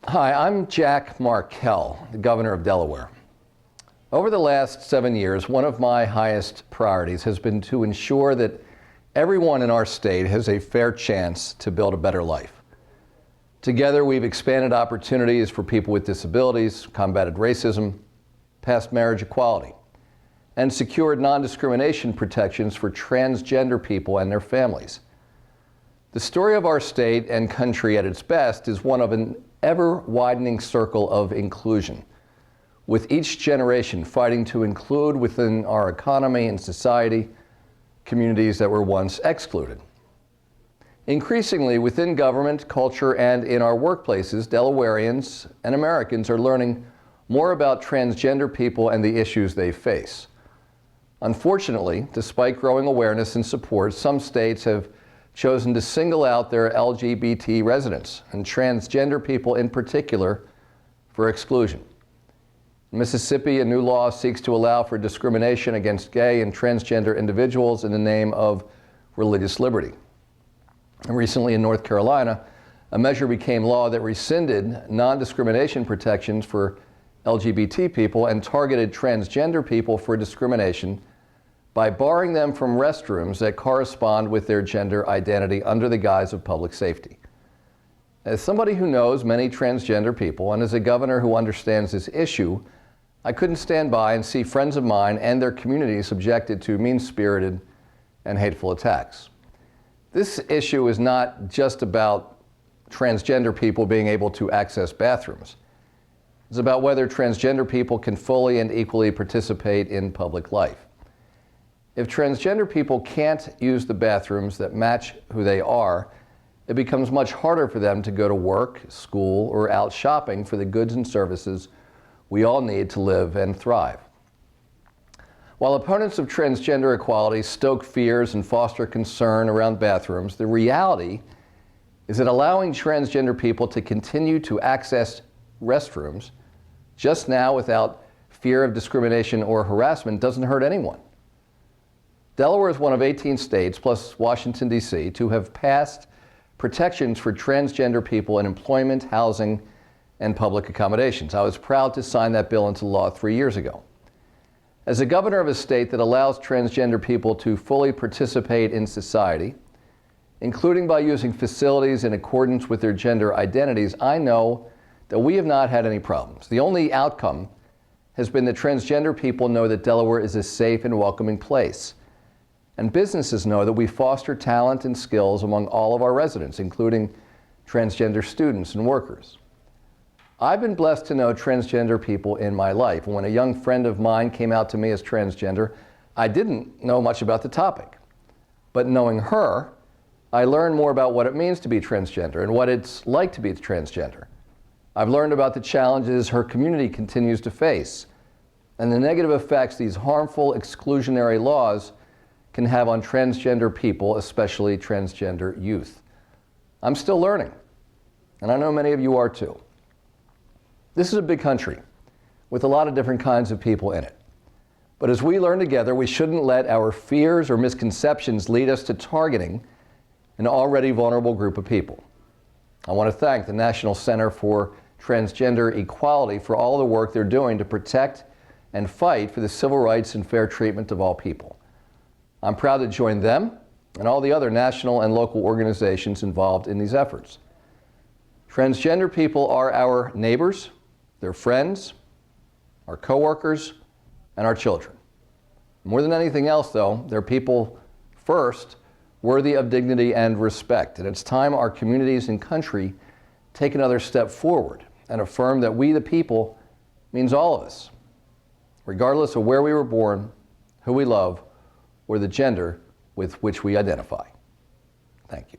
Hi, I'm Jack Markell, the governor of Delaware. Over the last 7 years, one of my highest priorities has been to ensure that everyone in our state has a fair chance to build a better life. Together, we've expanded opportunities for people with disabilities, combated racism, passed marriage equality, and secured non-discrimination protections for transgender people and their families. The story of our state and country at its best is one of an ever-widening circle of inclusion, with each generation fighting to include within our economy and society communities that were once excluded. Increasingly, within government, culture, and in our workplaces, Delawareans and Americans are learning more about transgender people and the issues they face. Unfortunately, despite growing awareness and support, some states have chosen to single out their LGBT residents, and transgender people in particular, for exclusion. In Mississippi, a new law seeks to allow for discrimination against gay and transgender individuals in the name of religious liberty. And recently in North Carolina, a measure became law that rescinded non-discrimination protections for LGBT people and targeted transgender people for discrimination by barring them from restrooms that correspond with their gender identity under the guise of public safety. As somebody who knows many transgender people and as a governor who understands this issue, I couldn't stand by and see friends of mine and their community subjected to mean-spirited and hateful attacks. This issue is not just about transgender people being able to access bathrooms. It's about whether transgender people can fully and equally participate in public life. If transgender people can't use the bathrooms that match who they are, it becomes much harder for them to go to work, school, or out shopping for the goods and services we all need to live and thrive. While opponents of transgender equality stoke fears and foster concern around bathrooms, the reality is that allowing transgender people to continue to access restrooms just now without fear of discrimination or harassment doesn't hurt anyone. Delaware is one of 18 states, plus Washington, D.C., to have passed protections for transgender people in employment, housing, and public accommodations. I was proud to sign that bill into law 3 years ago. As a governor of a state that allows transgender people to fully participate in society, including by using facilities in accordance with their gender identities, I know that we have not had any problems. The only outcome has been that transgender people know that Delaware is a safe and welcoming place. And businesses know that we foster talent and skills among all of our residents, including transgender students and workers. I've been blessed to know transgender people in my life. When a young friend of mine came out to me as transgender, I didn't know much about the topic. But knowing her, I learned more about what it means to be transgender and what it's like to be transgender. I've learned about the challenges her community continues to face and the negative effects these harmful exclusionary laws can have on transgender people, especially transgender youth. I'm still learning, and I know many of you are too. This is a big country with a lot of different kinds of people in it. But as we learn together, we shouldn't let our fears or misconceptions lead us to targeting an already vulnerable group of people. I want to thank the National Center for Transgender Equality for all the work they're doing to protect and fight for the civil rights and fair treatment of all people. I'm proud to join them and all the other national and local organizations involved in these efforts. Transgender people are our neighbors, their friends, our coworkers, and our children. More than anything else, though, they're people first, worthy of dignity and respect. And it's time our communities and country take another step forward and affirm that we, the people, means all of us, regardless of where we were born, who we love, or the gender with which we identify. Thank you.